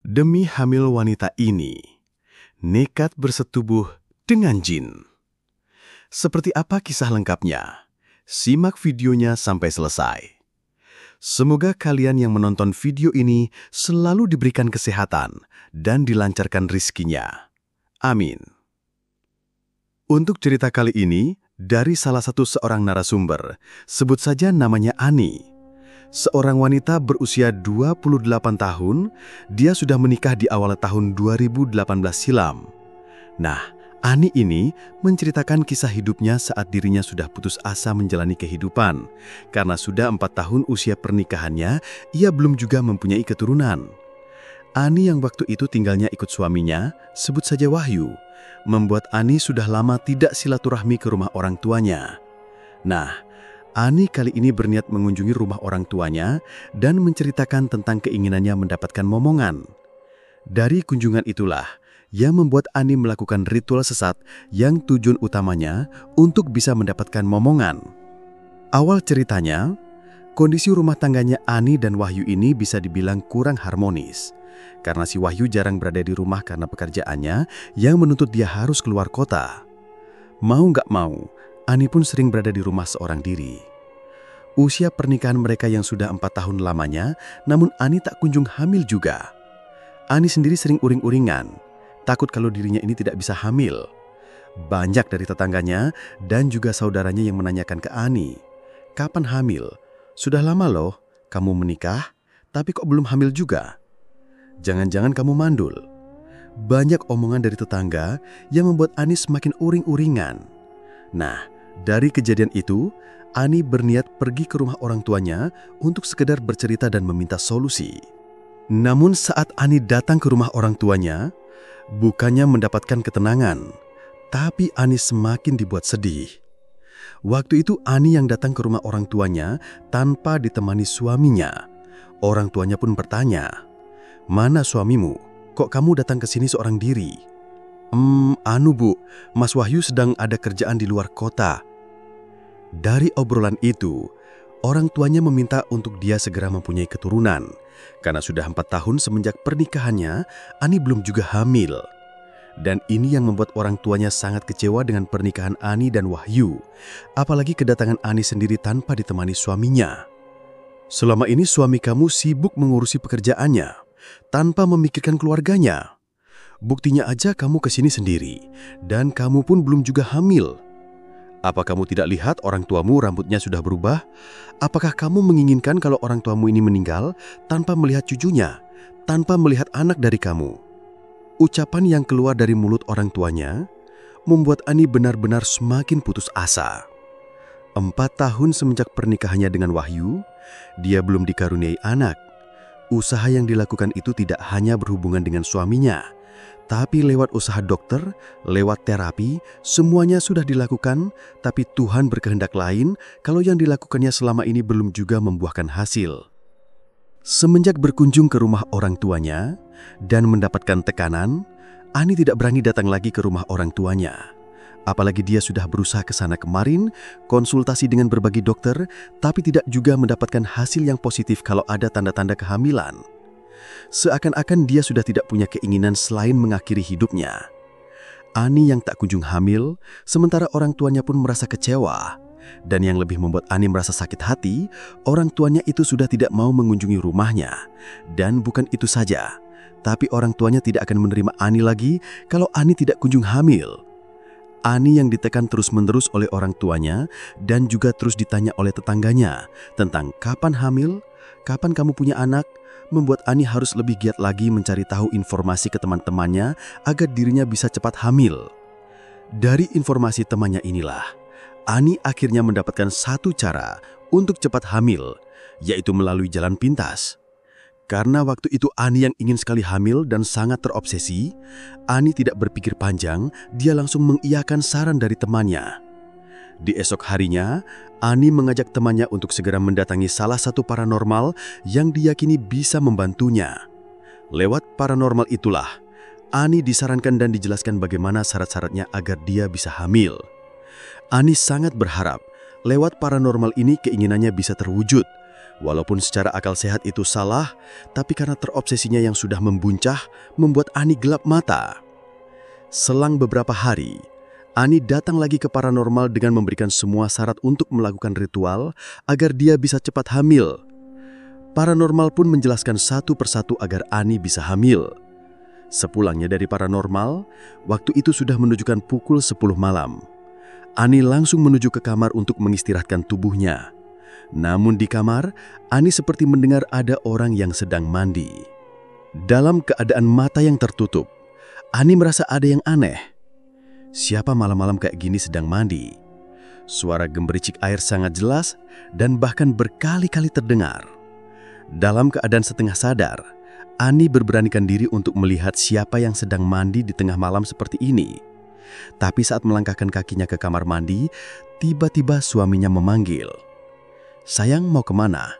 Demi hamil wanita ini, nekat bersetubuh dengan jin. Seperti apa kisah lengkapnya? Simak videonya sampai selesai. Semoga kalian yang menonton video ini selalu diberikan kesehatan dan dilancarkan rizkinya. Amin. Untuk cerita kali ini, dari salah satu seorang narasumber, sebut saja namanya Ani. Seorang wanita berusia 28 tahun, dia sudah menikah di awal tahun 2018 silam. Nah, Ani ini menceritakan kisah hidupnya saat dirinya sudah putus asa menjalani kehidupan. Karena sudah 4 tahun usia pernikahannya, ia belum juga mempunyai keturunan. Ani yang waktu itu tinggalnya ikut suaminya, sebut saja Wahyu, membuat Ani sudah lama tidak silaturahmi ke rumah orang tuanya. Nah, Ani kali ini berniat mengunjungi rumah orang tuanya dan menceritakan tentang keinginannya mendapatkan momongan. Dari kunjungan itulah yang membuat Ani melakukan ritual sesat yang tujuan utamanya untuk bisa mendapatkan momongan. Awal ceritanya, kondisi rumah tangganya Ani dan Wahyu ini bisa dibilang kurang harmonis. Karena si Wahyu jarang berada di rumah karena pekerjaannya yang menuntut dia harus keluar kota. Mau nggak mau, Ani pun sering berada di rumah seorang diri. Usia pernikahan mereka yang sudah 4 tahun lamanya, namun Ani tak kunjung hamil juga. Ani sendiri sering uring-uringan, takut kalau dirinya ini tidak bisa hamil. Banyak dari tetangganya dan juga saudaranya yang menanyakan ke Ani, "Kapan hamil? Sudah lama loh, kamu menikah, tapi kok belum hamil juga? Jangan-jangan kamu mandul?" Banyak omongan dari tetangga yang membuat Ani semakin uring-uringan. Nah, dari kejadian itu, Ani berniat pergi ke rumah orang tuanya untuk sekedar bercerita dan meminta solusi. Namun saat Ani datang ke rumah orang tuanya, bukannya mendapatkan ketenangan, tapi Ani semakin dibuat sedih. Waktu itu Ani yang datang ke rumah orang tuanya tanpa ditemani suaminya. Orang tuanya pun bertanya, "Mana suamimu? Kok kamu datang ke sini seorang diri?" Anu bu, Mas Wahyu sedang ada kerjaan di luar kota." Dari obrolan itu, orang tuanya meminta untuk dia segera mempunyai keturunan. Karena sudah 4 tahun semenjak pernikahannya, Ani belum juga hamil. Dan ini yang membuat orang tuanya sangat kecewa dengan pernikahan Ani dan Wahyu. Apalagi kedatangan Ani sendiri tanpa ditemani suaminya. "Selama ini suami kamu sibuk mengurusi pekerjaannya, tanpa memikirkan keluarganya. Buktinya aja kamu ke sini sendiri, dan kamu pun belum juga hamil. Apa kamu tidak lihat orang tuamu rambutnya sudah berubah? Apakah kamu menginginkan kalau orang tuamu ini meninggal tanpa melihat cucunya, tanpa melihat anak dari kamu?" Ucapan yang keluar dari mulut orang tuanya membuat Ani benar-benar semakin putus asa. 4 tahun semenjak pernikahannya dengan Wahyu, dia belum dikaruniai anak. Usaha yang dilakukan itu tidak hanya berhubungan dengan suaminya, tapi lewat usaha dokter, lewat terapi, semuanya sudah dilakukan, tapi Tuhan berkehendak lain kalau yang dilakukannya selama ini belum juga membuahkan hasil. Semenjak berkunjung ke rumah orang tuanya dan mendapatkan tekanan, Ani tidak berani datang lagi ke rumah orang tuanya. Apalagi dia sudah berusaha ke sana kemarin, konsultasi dengan berbagai dokter, tapi tidak juga mendapatkan hasil yang positif kalau ada tanda-tanda kehamilan. Seakan-akan dia sudah tidak punya keinginan selain mengakhiri hidupnya. Ani yang tak kunjung hamil, sementara orang tuanya pun merasa kecewa. Dan yang lebih membuat Ani merasa sakit hati, orang tuanya itu sudah tidak mau mengunjungi rumahnya. Dan bukan itu saja, tapi orang tuanya tidak akan menerima Ani lagi kalau Ani tidak kunjung hamil. Ani yang ditekan terus-menerus oleh orang tuanya dan juga terus ditanya oleh tetangganya tentang kapan hamil, kapan kamu punya anak, membuat Ani harus lebih giat lagi mencari tahu informasi ke teman-temannya agar dirinya bisa cepat hamil. Dari informasi temannya inilah, Ani akhirnya mendapatkan satu cara untuk cepat hamil, yaitu melalui jalan pintas. Karena waktu itu Ani yang ingin sekali hamil dan sangat terobsesi, Ani tidak berpikir panjang, dia langsung mengiyakan saran dari temannya. Di esok harinya, Ani mengajak temannya untuk segera mendatangi salah satu paranormal yang diyakini bisa membantunya. Lewat paranormal itulah, Ani disarankan dan dijelaskan bagaimana syarat-syaratnya agar dia bisa hamil. Ani sangat berharap lewat paranormal ini keinginannya bisa terwujud. Walaupun secara akal sehat itu salah, tapi karena terobsesinya yang sudah membuncah, membuat Ani gelap mata. Selang beberapa hari, Ani datang lagi ke paranormal dengan memberikan semua syarat untuk melakukan ritual agar dia bisa cepat hamil. Paranormal pun menjelaskan satu persatu agar Ani bisa hamil. Sepulangnya dari paranormal, waktu itu sudah menunjukkan pukul 10 malam. Ani langsung menuju ke kamar untuk mengistirahatkan tubuhnya. Namun di kamar, Ani seperti mendengar ada orang yang sedang mandi. Dalam keadaan mata yang tertutup, Ani merasa ada yang aneh. Siapa malam-malam kayak gini sedang mandi? Suara gemericik air sangat jelas dan bahkan berkali-kali terdengar. Dalam keadaan setengah sadar, Ani berberanikan diri untuk melihat siapa yang sedang mandi di tengah malam seperti ini. Tapi saat melangkahkan kakinya ke kamar mandi, tiba-tiba suaminya memanggil. "Sayang, mau kemana?"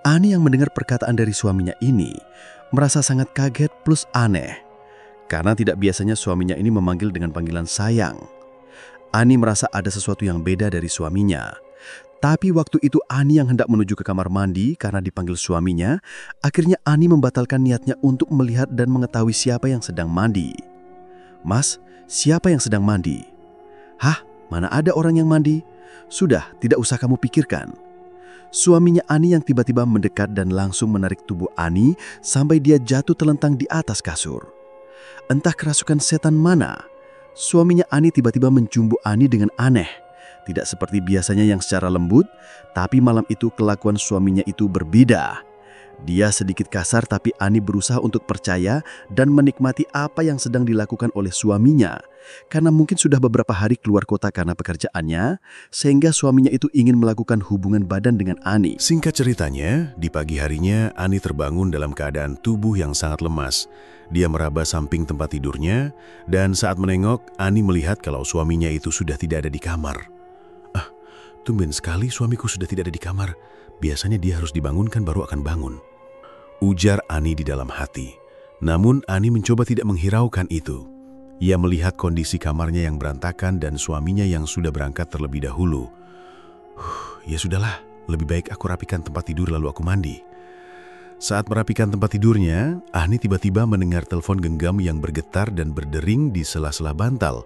Ani yang mendengar perkataan dari suaminya ini merasa sangat kaget plus aneh. Karena tidak biasanya suaminya ini memanggil dengan panggilan sayang. Ani merasa ada sesuatu yang beda dari suaminya. Tapi waktu itu Ani yang hendak menuju ke kamar mandi karena dipanggil suaminya, akhirnya Ani membatalkan niatnya untuk melihat dan mengetahui siapa yang sedang mandi. "Mas, siapa yang sedang mandi?" "Hah, mana ada orang yang mandi? Sudah, tidak usah kamu pikirkan." Suaminya Ani yang tiba-tiba mendekat dan langsung menarik tubuh Ani sampai dia jatuh telentang di atas kasur. Entah kerasukan setan mana, suaminya Ani tiba-tiba mencumbu Ani dengan aneh. Tidak seperti biasanya yang secara lembut, tapi malam itu kelakuan suaminya itu berbeda. Dia sedikit kasar tapi Ani berusaha untuk percaya dan menikmati apa yang sedang dilakukan oleh suaminya. Karena mungkin sudah beberapa hari keluar kota karena pekerjaannya, sehingga suaminya itu ingin melakukan hubungan badan dengan Ani. Singkat ceritanya, di pagi harinya Ani terbangun dalam keadaan tubuh yang sangat lemas. Dia meraba samping tempat tidurnya, dan saat menengok, Ani melihat kalau suaminya itu sudah tidak ada di kamar. "Ah, tumben sekali suamiku sudah tidak ada di kamar. Biasanya dia harus dibangunkan baru akan bangun," ujar Ani di dalam hati. Namun Ani mencoba tidak menghiraukan itu. Ia melihat kondisi kamarnya yang berantakan dan suaminya yang sudah berangkat terlebih dahulu. Ya sudahlah, lebih baik aku rapikan tempat tidur lalu aku mandi." Saat merapikan tempat tidurnya, Ani tiba-tiba mendengar telepon genggam yang bergetar dan berdering di sela-sela bantal.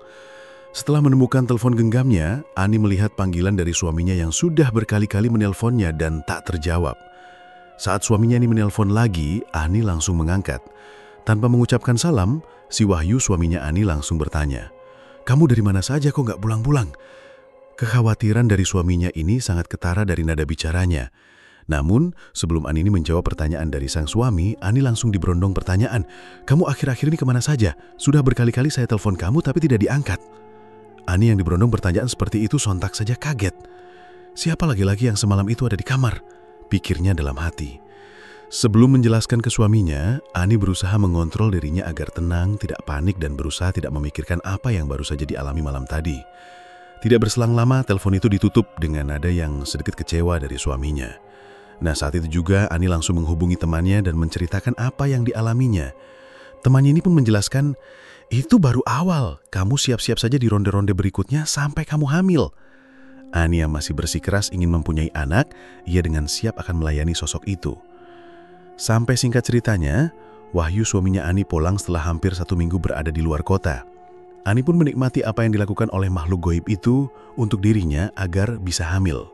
Setelah menemukan telepon genggamnya, Ani melihat panggilan dari suaminya yang sudah berkali-kali menelponnya dan tak terjawab. Saat suaminya ini menelpon lagi, Ani langsung mengangkat. Tanpa mengucapkan salam, si Wahyu suaminya Ani langsung bertanya, "Kamu dari mana saja kok nggak pulang-pulang?" Kekhawatiran dari suaminya ini sangat ketara dari nada bicaranya. Namun, sebelum Ani ini menjawab pertanyaan dari sang suami, Ani langsung diberondong pertanyaan, "Kamu akhir-akhir ini kemana saja? Sudah berkali-kali saya telepon kamu tapi tidak diangkat." Ani yang diberondong pertanyaan seperti itu sontak saja kaget. Siapa laki-laki yang semalam itu ada di kamar? Pikirnya dalam hati. Sebelum menjelaskan ke suaminya, Ani berusaha mengontrol dirinya agar tenang, tidak panik dan berusaha tidak memikirkan apa yang baru saja dialami malam tadi. Tidak berselang lama, telepon itu ditutup dengan nada yang sedikit kecewa dari suaminya. Nah, saat itu juga Ani langsung menghubungi temannya dan menceritakan apa yang dialaminya. Temannya ini pun menjelaskan, "Itu baru awal, kamu siap-siap saja di ronde-ronde berikutnya sampai kamu hamil." Ani yang masih bersikeras ingin mempunyai anak, ia dengan siap akan melayani sosok itu. Sampai singkat ceritanya, Wahyu suaminya Ani pulang setelah hampir 1 minggu berada di luar kota. Ani pun menikmati apa yang dilakukan oleh makhluk goib itu untuk dirinya agar bisa hamil.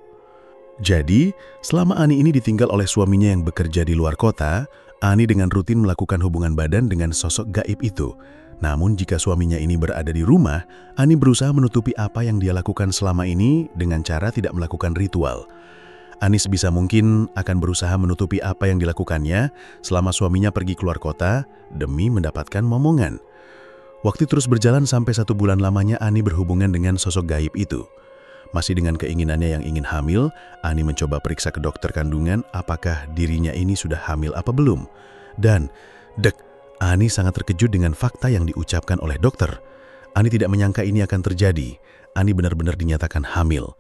Jadi, selama Ani ini ditinggal oleh suaminya yang bekerja di luar kota, Ani dengan rutin melakukan hubungan badan dengan sosok gaib itu. Namun jika suaminya ini berada di rumah, Ani berusaha menutupi apa yang dia lakukan selama ini dengan cara tidak melakukan ritual. Ani sebisa mungkin akan berusaha menutupi apa yang dilakukannya selama suaminya pergi keluar kota demi mendapatkan momongan. Waktu terus berjalan sampai 1 bulan lamanya Ani berhubungan dengan sosok gaib itu. Masih dengan keinginannya yang ingin hamil, Ani mencoba periksa ke dokter kandungan apakah dirinya ini sudah hamil apa belum. Dan, Ani sangat terkejut dengan fakta yang diucapkan oleh dokter. Ani tidak menyangka ini akan terjadi. Ani benar-benar dinyatakan hamil.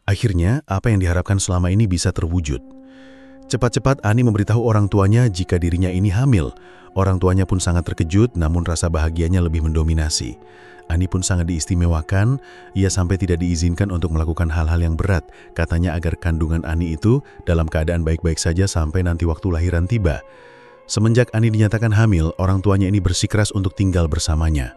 Akhirnya, apa yang diharapkan selama ini bisa terwujud. Cepat-cepat Ani memberitahu orang tuanya jika dirinya ini hamil. Orang tuanya pun sangat terkejut, namun rasa bahagianya lebih mendominasi. Ani pun sangat diistimewakan, ia sampai tidak diizinkan untuk melakukan hal-hal yang berat, katanya agar kandungan Ani itu dalam keadaan baik-baik saja sampai nanti waktu lahiran tiba. Semenjak Ani dinyatakan hamil, orang tuanya ini bersikeras untuk tinggal bersamanya.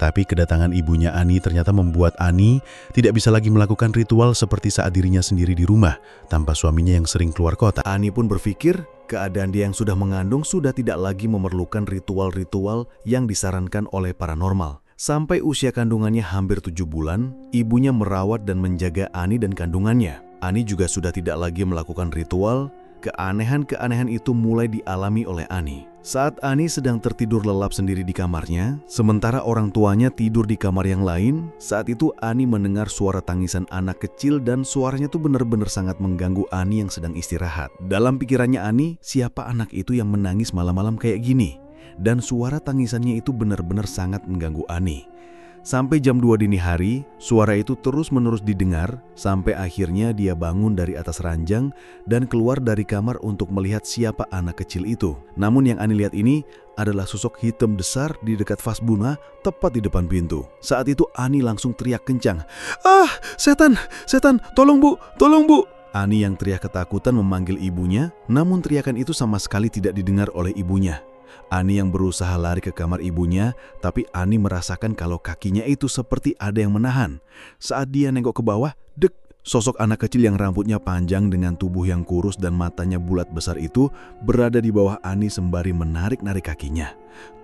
Tapi kedatangan ibunya Ani ternyata membuat Ani tidak bisa lagi melakukan ritual seperti saat dirinya sendiri di rumah, tanpa suaminya yang sering keluar kota. Ani pun berpikir keadaan dia yang sudah mengandung sudah tidak lagi memerlukan ritual-ritual yang disarankan oleh paranormal. Sampai usia kandungannya hampir 7 bulan, ibunya merawat dan menjaga Ani dan kandungannya. Ani juga sudah tidak lagi melakukan ritual. Keanehan-keanehan itu mulai dialami oleh Ani. Saat Ani sedang tertidur lelap sendiri di kamarnya, sementara orang tuanya tidur di kamar yang lain, saat itu Ani mendengar suara tangisan anak kecil dan suaranya tuh benar-benar sangat mengganggu Ani yang sedang istirahat. Dalam pikirannya Ani, siapa anak itu yang menangis malam-malam kayak gini? Dan suara tangisannya itu benar-benar sangat mengganggu Ani. Sampai jam 2 dini hari, suara itu terus-menerus didengar sampai akhirnya dia bangun dari atas ranjang dan keluar dari kamar untuk melihat siapa anak kecil itu. Namun yang Ani lihat ini adalah sosok hitam besar di dekat vas bunga tepat di depan pintu. Saat itu Ani langsung teriak kencang, "Ah, setan, setan, tolong bu, tolong bu!" Ani yang teriak ketakutan memanggil ibunya, namun teriakan itu sama sekali tidak didengar oleh ibunya. Ani yang berusaha lari ke kamar ibunya, tapi Ani merasakan kalau kakinya itu seperti ada yang menahan. Saat dia nengok ke bawah, dek, sosok anak kecil yang rambutnya panjang dengan tubuh yang kurus dan matanya bulat besar itu berada di bawah Ani sembari menarik-narik kakinya.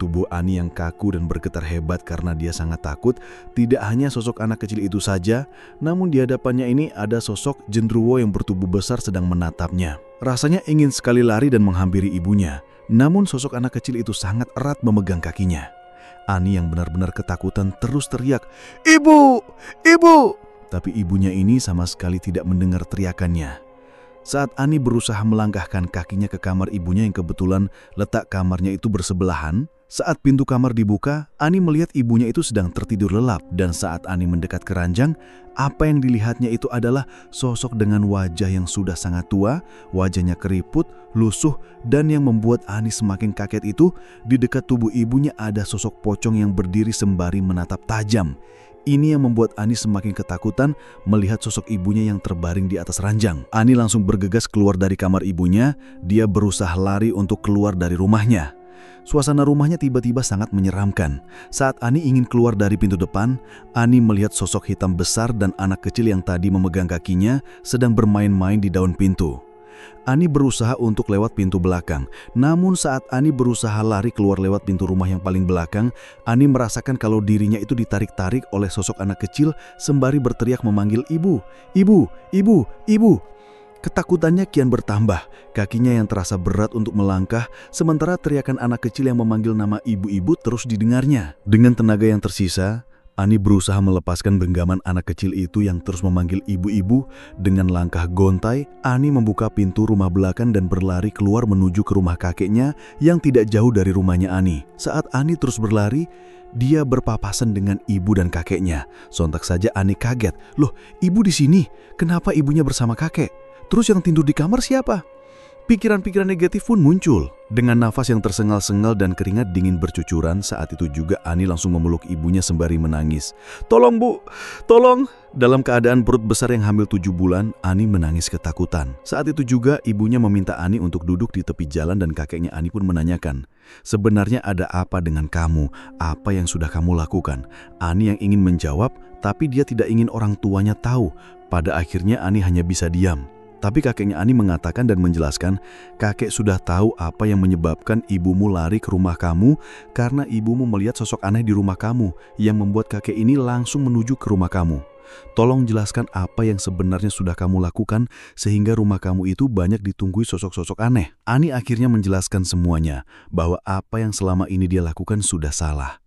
Tubuh Ani yang kaku dan bergetar hebat karena dia sangat takut. Tidak hanya sosok anak kecil itu saja, namun di hadapannya ini ada sosok genderuwo yang bertubuh besar sedang menatapnya. Rasanya ingin sekali lari dan menghampiri ibunya. Namun sosok anak kecil itu sangat erat memegang kakinya. Ani yang benar-benar ketakutan terus teriak, "Ibu! Ibu!" Tapi ibunya ini sama sekali tidak mendengar teriakannya. Saat Ani berusaha melangkahkan kakinya ke kamar ibunya yang kebetulan letak kamarnya itu bersebelahan, saat pintu kamar dibuka, Ani melihat ibunya itu sedang tertidur lelap dan saat Ani mendekat ke ranjang, apa yang dilihatnya itu adalah sosok dengan wajah yang sudah sangat tua, wajahnya keriput, lusuh, dan yang membuat Ani semakin kaget itu, di dekat tubuh ibunya ada sosok pocong yang berdiri sembari menatap tajam. Ini yang membuat Ani semakin ketakutan melihat sosok ibunya yang terbaring di atas ranjang. Ani langsung bergegas keluar dari kamar ibunya, dia berusaha lari untuk keluar dari rumahnya. Suasana rumahnya tiba-tiba sangat menyeramkan. Saat Ani ingin keluar dari pintu depan, Ani melihat sosok hitam besar dan anak kecil yang tadi memegang kakinya sedang bermain-main di daun pintu. Ani berusaha untuk lewat pintu belakang. Namun saat Ani berusaha lari keluar lewat pintu rumah yang paling belakang, Ani merasakan kalau dirinya itu ditarik-tarik oleh sosok anak kecil sembari berteriak memanggil ibu, ibu, ibu, ibu. Ketakutannya kian bertambah, kakinya yang terasa berat untuk melangkah, sementara teriakan anak kecil yang memanggil nama ibu-ibu terus didengarnya. Dengan tenaga yang tersisa, Ani berusaha melepaskan genggaman anak kecil itu yang terus memanggil ibu-ibu. Dengan langkah gontai, Ani membuka pintu rumah belakang dan berlari keluar menuju ke rumah kakeknya yang tidak jauh dari rumahnya Ani. Saat Ani terus berlari, dia berpapasan dengan ibu dan kakeknya. Sontak saja Ani kaget, "Loh, ibu di sini? Kenapa ibunya bersama kakek? Terus yang tidur di kamar siapa?" Pikiran-pikiran negatif pun muncul. Dengan nafas yang tersengal-sengal dan keringat dingin bercucuran, saat itu juga Ani langsung memeluk ibunya sembari menangis. "Tolong bu, tolong!" Dalam keadaan perut besar yang hamil 7 bulan, Ani menangis ketakutan. Saat itu juga ibunya meminta Ani untuk duduk di tepi jalan dan kakeknya Ani pun menanyakan, "Sebenarnya ada apa dengan kamu? Apa yang sudah kamu lakukan?" Ani yang ingin menjawab, tapi dia tidak ingin orang tuanya tahu. Pada akhirnya Ani hanya bisa diam. Tapi kakeknya Ani mengatakan dan menjelaskan, "Kakek sudah tahu apa yang menyebabkan ibumu lari ke rumah kamu karena ibumu melihat sosok aneh di rumah kamu yang membuat kakek ini langsung menuju ke rumah kamu. Tolong jelaskan apa yang sebenarnya sudah kamu lakukan sehingga rumah kamu itu banyak ditunggui sosok-sosok aneh." Ani akhirnya menjelaskan semuanya, bahwa apa yang selama ini dia lakukan sudah salah.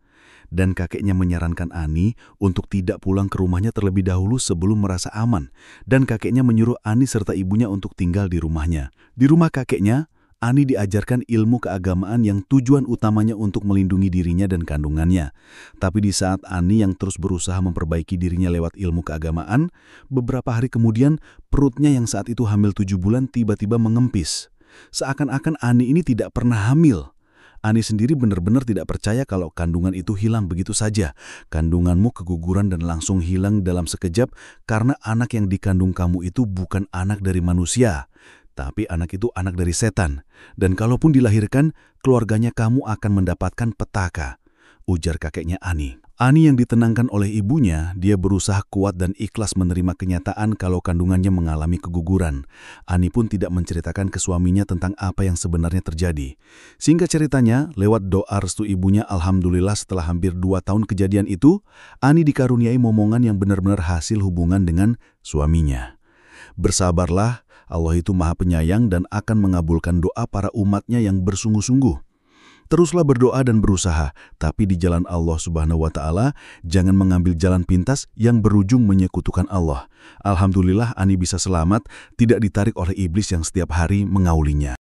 Dan kakeknya menyarankan Ani untuk tidak pulang ke rumahnya terlebih dahulu sebelum merasa aman. Dan kakeknya menyuruh Ani serta ibunya untuk tinggal di rumahnya. Di rumah kakeknya, Ani diajarkan ilmu keagamaan yang tujuan utamanya untuk melindungi dirinya dan kandungannya. Tapi di saat Ani yang terus berusaha memperbaiki dirinya lewat ilmu keagamaan, beberapa hari kemudian perutnya yang saat itu hamil 7 bulan tiba-tiba mengempis. Seakan-akan Ani ini tidak pernah hamil. Ani sendiri benar-benar tidak percaya kalau kandungan itu hilang begitu saja. Kandunganmu keguguran dan langsung hilang dalam sekejap karena anak yang dikandung kamu itu bukan anak dari manusia. Tapi anak itu anak dari setan. Dan kalaupun dilahirkan, keluarganya kamu akan mendapatkan petaka, ujar kakeknya Ani. Ani yang ditenangkan oleh ibunya, dia berusaha kuat dan ikhlas menerima kenyataan kalau kandungannya mengalami keguguran. Ani pun tidak menceritakan ke suaminya tentang apa yang sebenarnya terjadi. Singkat ceritanya, lewat doa restu ibunya, alhamdulillah setelah hampir 2 tahun kejadian itu, Ani dikaruniai momongan yang benar-benar hasil hubungan dengan suaminya. Bersabarlah, Allah itu Maha Penyayang dan akan mengabulkan doa para umatnya yang bersungguh-sungguh. Teruslah berdoa dan berusaha, tapi di jalan Allah Subhanahu wa Ta'ala, jangan mengambil jalan pintas yang berujung menyekutukan Allah. Alhamdulillah Ani bisa selamat, tidak ditarik oleh iblis yang setiap hari mengaulinya.